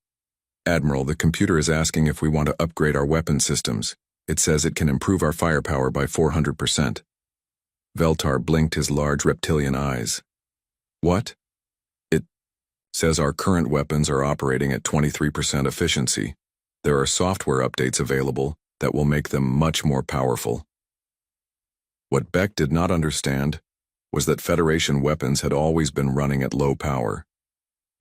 "Admiral, the computer is asking if we want to upgrade our weapon systems. It says it can improve our firepower by 400%. Veltar blinked his large reptilian eyes. "What?" "It says our current weapons are operating at 23% efficiency. There are software updates available that will make them much more powerful." What Beck did not understand was that Federation weapons had always been running at low power.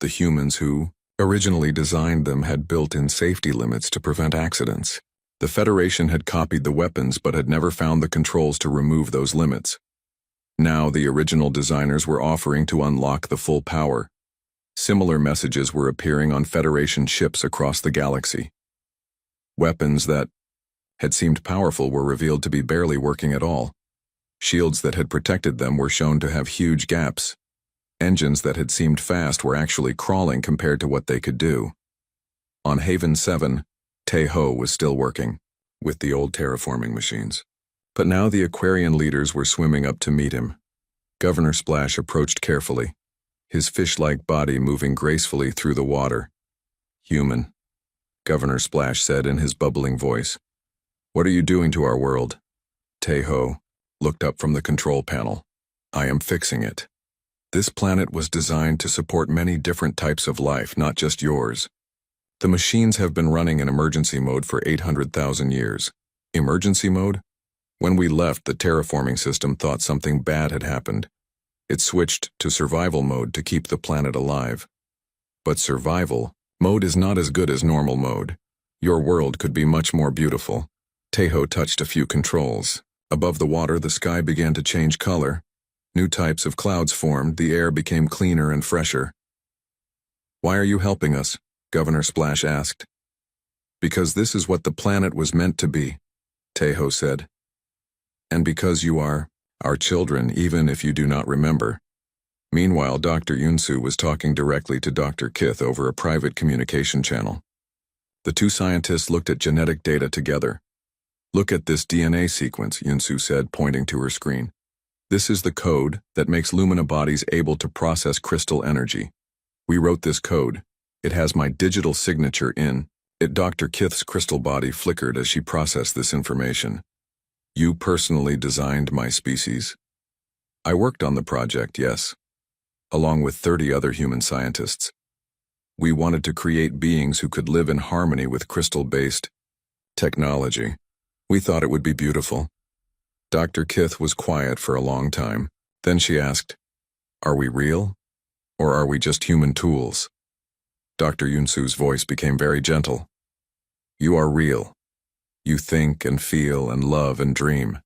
The humans who originally designed them had built-in safety limits to prevent accidents. The Federation had copied the weapons but had never found the controls to remove those limits. Now the original designers were offering to unlock the full power. Similar messages were appearing on Federation ships across the galaxy. Weapons that had seemed powerful were revealed to be barely working at all. Shields that had protected them were shown to have huge gaps. Engines that had seemed fast were actually crawling compared to what they could do. On Haven 7, Teho was still working with the old terraforming machines. But now the Aquarian leaders were swimming up to meet him. Governor Splash approached carefully, his fish-like body moving gracefully through the water. "Human," Governor Splash said in his bubbling voice. "What are you doing to our world?" Teho looked up from the control panel. "I am fixing it. This planet was designed to support many different types of life, not just yours. The machines have been running in emergency mode for 800,000 years. Emergency mode? When we left, the terraforming system thought something bad had happened. It switched to survival mode to keep the planet alive. But survival mode is not as good as normal mode. Your world could be much more beautiful." Teho touched a few controls. Above the water, the sky began to change color. New types of clouds formed, the air became cleaner and fresher. "Why are you helping us?" Governor Splash asked. "Because this is what the planet was meant to be," Teho said. "And because you are our children, even if you do not remember." Meanwhile, Dr. Yunsu was talking directly to Dr. Kith over a private communication channel. The two scientists looked at genetic data together. Look at this DNA sequence, Yunsu said, pointing to her screen. This is the code that makes Lumina bodies able to process crystal energy. We wrote this code. It has my digital signature in it. Dr. Kith's crystal body flickered as she processed this information. You personally designed my species? I worked on the project, yes, along with 30 other human scientists. We wanted to create beings who could live in harmony with crystal-based technology. We thought it would be beautiful. Dr. Kith was quiet for a long time. Then she asked, "Are we real? Or are we just human tools?" Dr. Yunsu's voice became very gentle. You are real. You think and feel and love and dream.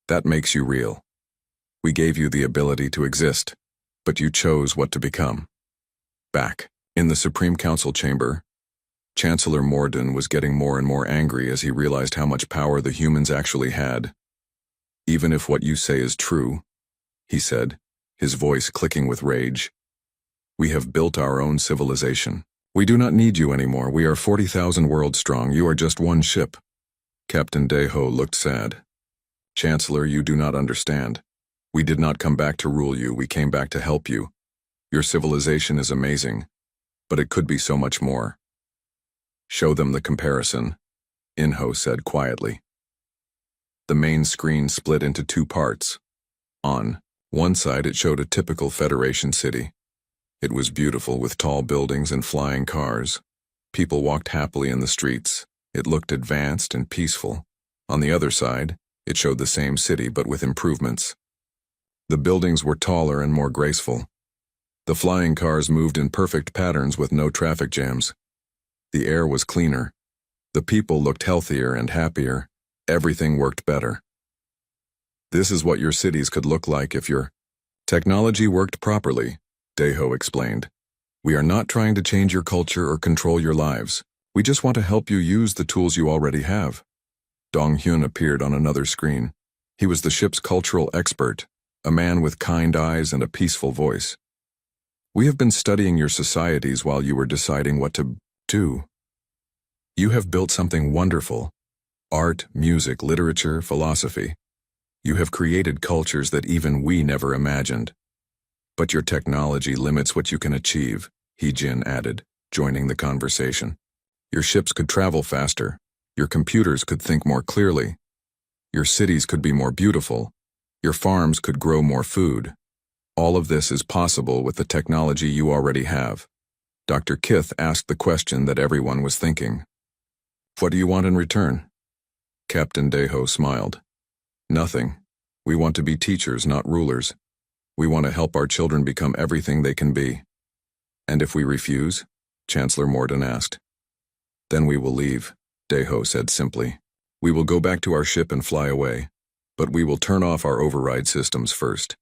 That makes you real. We gave you the ability to exist, but you chose what to become. Back in the Supreme Council chamber, Chancellor Morden was getting more and more angry as he realized how much power the humans actually had. Even if what you say is true, he said, his voice clicking with rage, we have built our own civilization. We do not need you anymore. We are 40,000 worlds strong. You are just one ship. Captain Deho looked sad. Chancellor, you do not understand. We did not come back to rule you. We came back to help you. Your civilization is amazing, but it could be so much more. Show them the comparison, Inho said quietly. The main screen split into two parts. On one side, it showed a typical Federation city. It was beautiful with tall buildings and flying cars. People walked happily in the streets. It looked advanced and peaceful. On the other side, it showed the same city but with improvements. The buildings were taller and more graceful. The flying cars moved in perfect patterns with no traffic jams. The air was cleaner. The people looked healthier and happier. Everything worked better. This is what your cities could look like if your technology worked properly, Deho explained. We are not trying to change your culture or control your lives. We just want to help you use the tools you already have. Dong Hyun appeared on another screen. He was the ship's cultural expert, a man with kind eyes and a peaceful voice. We have been studying your societies while you were deciding what to do. You have built something wonderful. Art, music, literature, philosophy. You have created cultures that even we never imagined. But your technology limits what you can achieve, He-jin added, joining the conversation. Your ships could travel faster. Your computers could think more clearly. Your cities could be more beautiful. Your farms could grow more food. All of this is possible with the technology you already have. Dr. Kith asked the question that everyone was thinking. What do you want in return? Captain Deho smiled. Nothing. We want to be teachers, not rulers. We want to help our children become everything they can be. And if we refuse? Chancellor Morden asked. Then we will leave, Deho said simply. We will go back to our ship and fly away. But we will turn off our override systems first.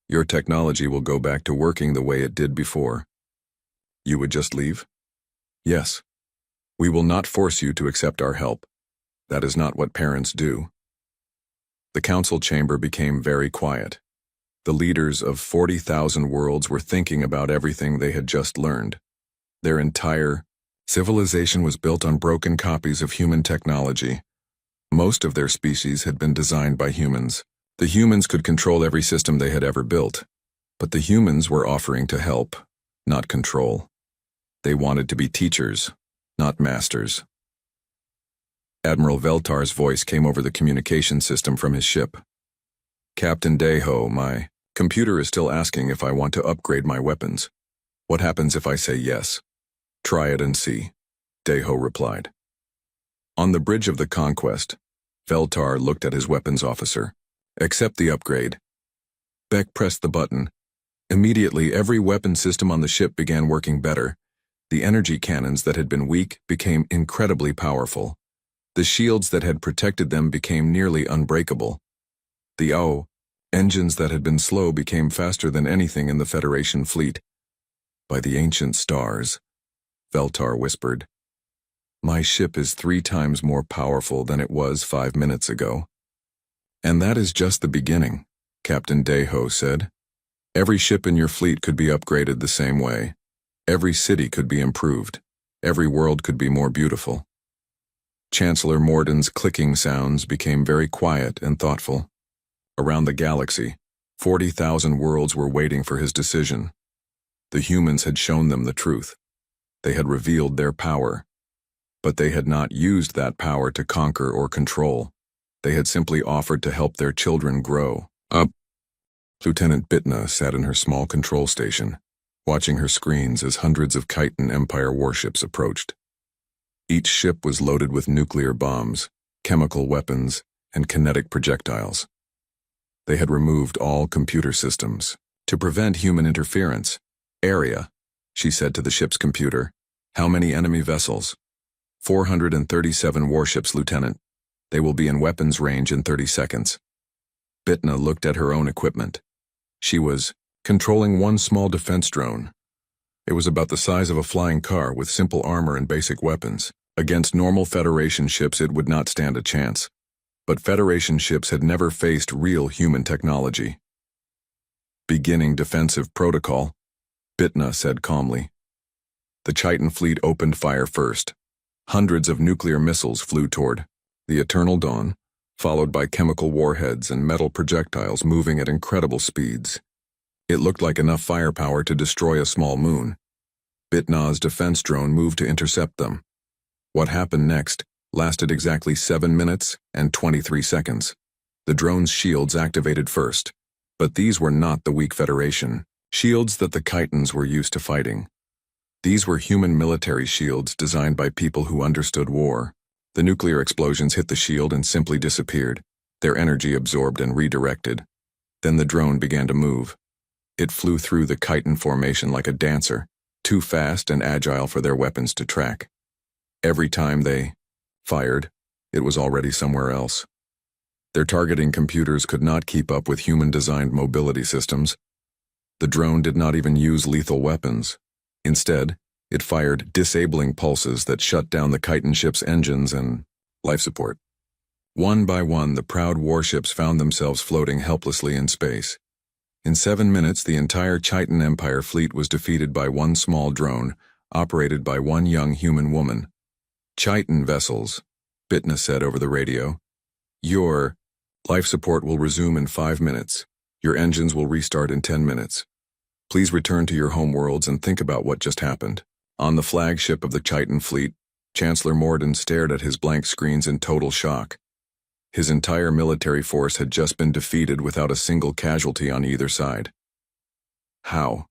Your technology will go back to working the way it did before. You would just leave? Yes. We will not force you to accept our help. That is not what parents do. The council chamber became very quiet. The leaders of 40,000 worlds were thinking about everything they had just learned. Their entire civilization was built on broken copies of human technology. Most of their species had been designed by humans. The humans could control every system they had ever built. But the humans were offering to help, not control. They wanted to be teachers, not masters. Admiral Veltar's voice came over the communication system from his ship. Captain Deho, my computer is still asking if I want to upgrade my weapons. What happens if I say yes? Try it and see, Deho replied. On the bridge of the Conquest, Veltar looked at his weapons officer. Accept the upgrade. Beck pressed the button. Immediately, every weapon system on the ship began working better. The energy cannons that had been weak became incredibly powerful. The shields that had protected them became nearly unbreakable. The engines that had been slow became faster than anything in the Federation fleet. By the ancient stars, Veltar whispered. My ship is 3 times more powerful than it was 5 minutes ago. And that is just the beginning, Captain Deho said. Every ship in your fleet could be upgraded the same way. Every city could be improved. Every world could be more beautiful. Chancellor Morden's clicking sounds became very quiet and thoughtful. Around the galaxy, 40,000 worlds were waiting for his decision. The humans had shown them the truth. They had revealed their power. But they had not used that power to conquer or control. They had simply offered to help their children grow up. Lieutenant Bitna sat in her small control station, watching her screens as hundreds of Khitan Empire warships approached. Each ship was loaded with nuclear bombs, chemical weapons, and kinetic projectiles. They had removed all computer systems to prevent human interference. Area, she said to the ship's computer. How many enemy vessels? 437 warships, Lieutenant. They will be in weapons range in 30 seconds. Bitna looked at her own equipment. She was controlling one small defense drone. It was about the size of a flying car with simple armor and basic weapons. Against normal Federation ships it would not stand a chance. But Federation ships had never faced real human technology. Beginning defensive protocol, Bitna said calmly. The Khitan fleet opened fire first. Hundreds of nuclear missiles flew toward the eternal dawn, followed by chemical warheads and metal projectiles moving at incredible speeds. It looked like enough firepower to destroy a small moon. Bitna's defense drone moved to intercept them. What happened next lasted exactly 7 minutes and 23 seconds. The drone's shields activated first, but these were not the weak Federation shields that the Khitans were used to fighting. These were human military shields designed by people who understood war. The nuclear explosions hit the shield and simply disappeared, their energy absorbed and redirected. Then the drone began to move. It flew through the Khitan formation like a dancer, too fast and agile for their weapons to track. Every time they fired, it was already somewhere else. Their targeting computers could not keep up with human-designed mobility systems. The drone did not even use lethal weapons. Instead, it fired disabling pulses that shut down the Khitan ship's engines and life support. One by one, the proud warships found themselves floating helplessly in space. In 7 minutes, the entire Khitan Empire fleet was defeated by one small drone, operated by one young human woman. Khitan vessels, Bitna said over the radio. Your life support will resume in 5 minutes. Your engines will restart in 10 minutes. Please return to your homeworlds and think about what just happened. On the flagship of the Khitan fleet, Chancellor Morden stared at his blank screens in total shock. His entire military force had just been defeated without a single casualty on either side. How?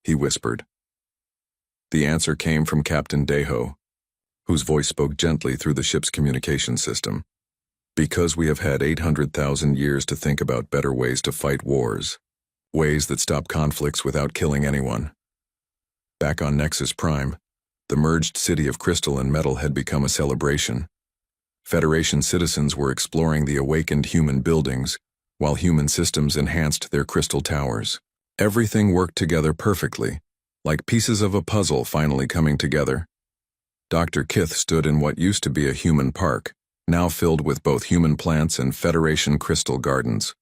He whispered. The answer came from Captain Deho, whose voice spoke gently through the ship's communication system. Because we have had 800,000 years to think about better ways to fight wars. Ways that stop conflicts without killing anyone. Back on Nexus Prime, the merged city of crystal and metal had become a celebration. Federation citizens were exploring the awakened human buildings, while human systems enhanced their crystal towers. Everything worked together perfectly, like pieces of a puzzle finally coming together. Dr. Kith stood in what used to be a human park, now filled with both human plants and Federation crystal gardens.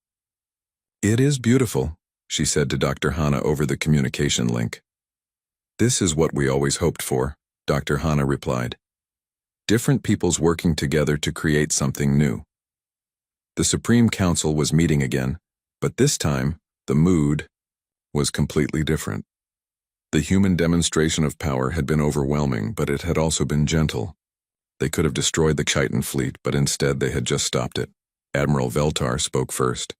It is beautiful, she said to Dr. Hana over the communication link. This is what we always hoped for, Dr. Hana replied. Different peoples working together to create something new. The Supreme Council was meeting again, but this time, the mood was completely different. The human demonstration of power had been overwhelming, but it had also been gentle. They could have destroyed the Khitan fleet, but instead they had just stopped it. Admiral Veltar spoke first.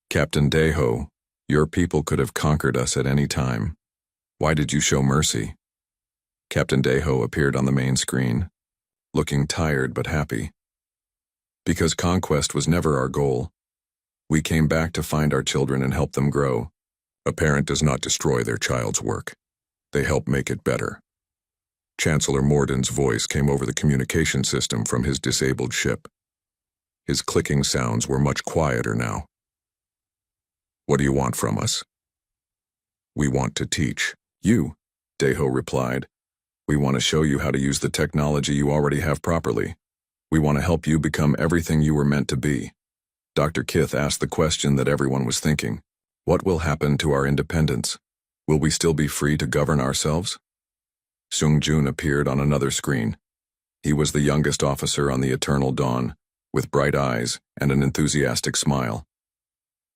Captain Deho, your people could have conquered us at any time. Why did you show mercy? Captain Deho appeared on the main screen, looking tired but happy. Because conquest was never our goal. We came back to find our children and help them grow. A parent does not destroy their child's work. They help make it better. Chancellor Morden's voice came over the communication system from his disabled ship. His clicking sounds were much quieter now. What do you want from us? We want to teach. You, Deho replied. We want to show you how to use the technology you already have properly. We want to help you become everything you were meant to be. Dr. Kith asked the question that everyone was thinking. What will happen to our independence? Will we still be free to govern ourselves? Sung Jun appeared on another screen. He was the youngest officer on the Eternal Dawn, with bright eyes and an enthusiastic smile.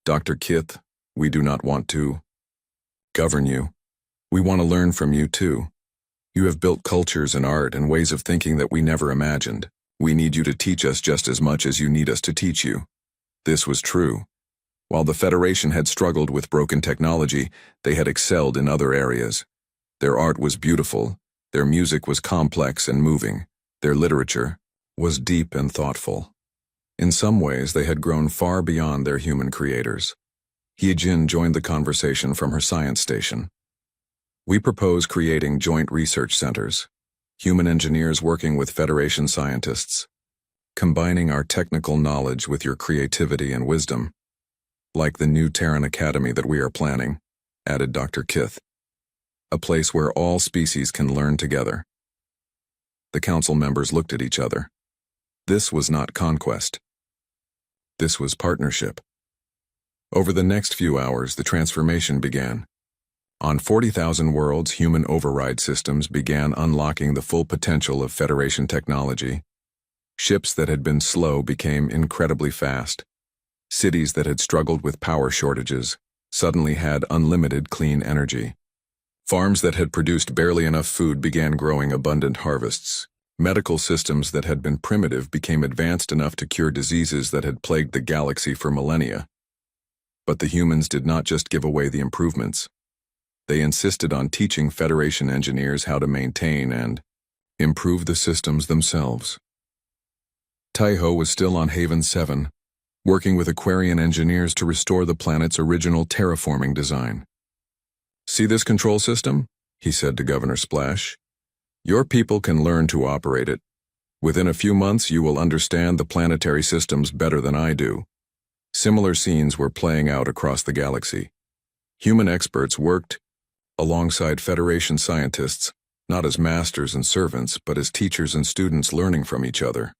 Dr. Kith, we do not want to govern you. We want to learn from you too. You have built cultures and art and ways of thinking that we never imagined. We need you to teach us just as much as you need us to teach you. This was true. While the Federation had struggled with broken technology, they had excelled in other areas. Their art was beautiful, their music was complex and moving, their literature was deep and thoughtful. In some ways, they had grown far beyond their human creators. Hyejin joined the conversation from her science station. We propose creating joint research centers, human engineers working with Federation scientists, combining our technical knowledge with your creativity and wisdom, like the new Terran Academy that we are planning, added Dr. Kith. A place where all species can learn together. The council members looked at each other. This was not conquest. This was partnership. Over the next few hours, the transformation began. On 40,000 worlds, human override systems began unlocking the full potential of Federation technology. Ships that had been slow became incredibly fast. Cities that had struggled with power shortages suddenly had unlimited clean energy. Farms that had produced barely enough food began growing abundant harvests. Medical systems that had been primitive became advanced enough to cure diseases that had plagued the galaxy for millennia. But the humans did not just give away the improvements. They insisted on teaching Federation engineers how to maintain and improve the systems themselves. Taiho was still on Haven 7, working with Aquarian engineers to restore the planet's original terraforming design. "See this control system?" he said to Governor Splash. "Your people can learn to operate it. Within a few months, you will understand the planetary systems better than I do." Similar scenes were playing out across the galaxy. Human experts worked alongside Federation scientists, not as masters and servants, but as teachers and students learning from each other.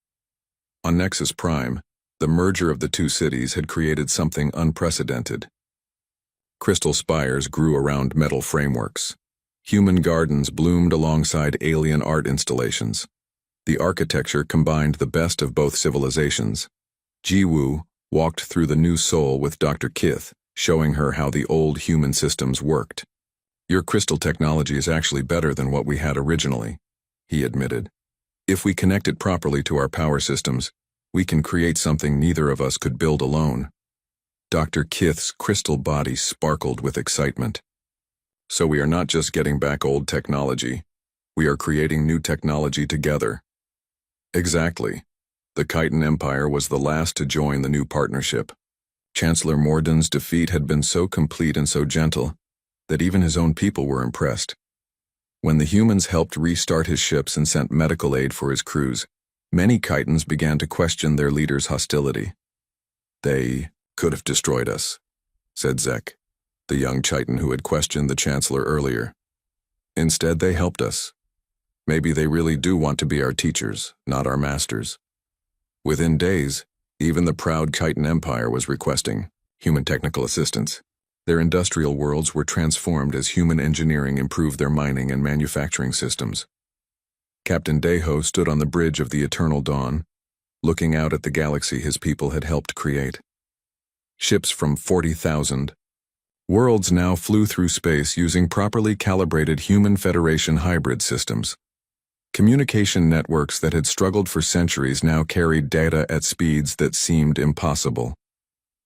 On Nexus Prime, the merger of the two cities had created something unprecedented. Crystal spires grew around metal frameworks. Human gardens bloomed alongside alien art installations. The architecture combined the best of both civilizations. Jiwoo walked through the new Soul with Dr. Kith, showing her how the old human systems worked. "Your crystal technology is actually better than what we had originally," he admitted. "If we connect it properly to our power systems, we can create something neither of us could build alone." Dr. Kith's crystal body sparkled with excitement. "So we are not just getting back old technology, we are creating new technology together." Exactly. The Khitan Empire was the last to join the new partnership. Chancellor Morden's defeat had been so complete and so gentle that even his own people were impressed. When the humans helped restart his ships and sent medical aid for his crews, many Khitans began to question their leader's hostility. "They could have destroyed us," said Zek, the young Chiton who had questioned the Chancellor earlier. "Instead, they helped us. Maybe they really do want to be our teachers, not our masters." Within days, even the proud Khitan Empire was requesting human technical assistance. Their industrial worlds were transformed as human engineering improved their mining and manufacturing systems. Captain Deho stood on the bridge of the Eternal Dawn, looking out at the galaxy his people had helped create. Ships from 40,000 worlds now flew through space using properly calibrated human Federation hybrid systems. Communication networks that had struggled for centuries now carried data at speeds that seemed impossible.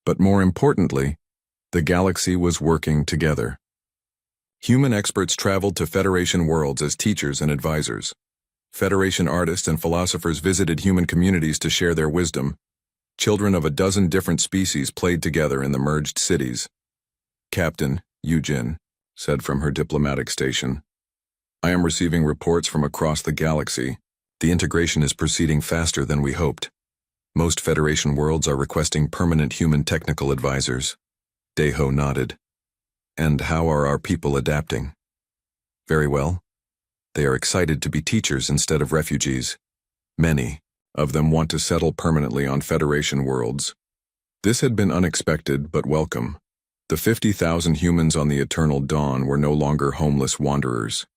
But more importantly, the galaxy was working together. Human experts traveled to Federation worlds as teachers and advisors. Federation artists and philosophers visited human communities to share their wisdom. Children of a dozen different species played together in the merged cities. "Captain," Hyejin said from her diplomatic station, "I am receiving reports from across the galaxy. The integration is proceeding faster than we hoped. Most Federation worlds are requesting permanent human technical advisors." Deho nodded. "And how are our people adapting?" "Very well. They are excited to be teachers instead of refugees. Many of them want to settle permanently on Federation worlds." This had been unexpected but welcome. The 50,000 humans on the Eternal Dawn were no longer homeless wanderers.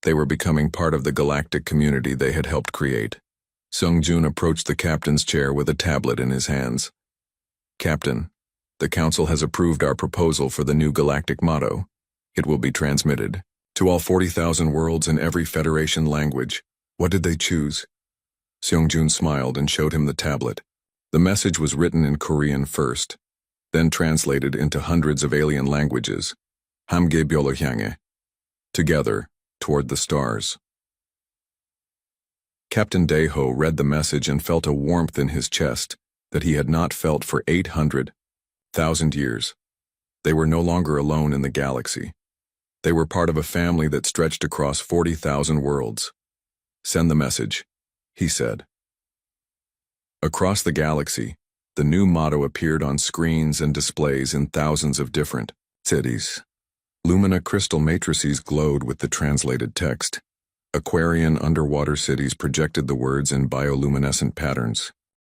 They were becoming part of the galactic community they had helped create. Sung-jun approached the captain's chair with a tablet in his hands. "Captain, the council has approved our proposal for the new galactic motto. It will be transmitted to all 40,000 worlds in every Federation language." "What did they choose?" Seung-jun smiled and showed him the tablet. The message was written in Korean first, then translated into hundreds of alien languages. "함께 별을 향해." Together, toward the stars. Captain Daeho read the message and felt a warmth in his chest that he had not felt for 800,000 years. They were no longer alone in the galaxy. They were part of a family that stretched across 40,000 worlds. "Send the message," he said. Across the galaxy, the new motto appeared on screens and displays in thousands of different cities. Lumina crystal matrices glowed with the translated text. Aquarian underwater cities projected the words in bioluminescent patterns.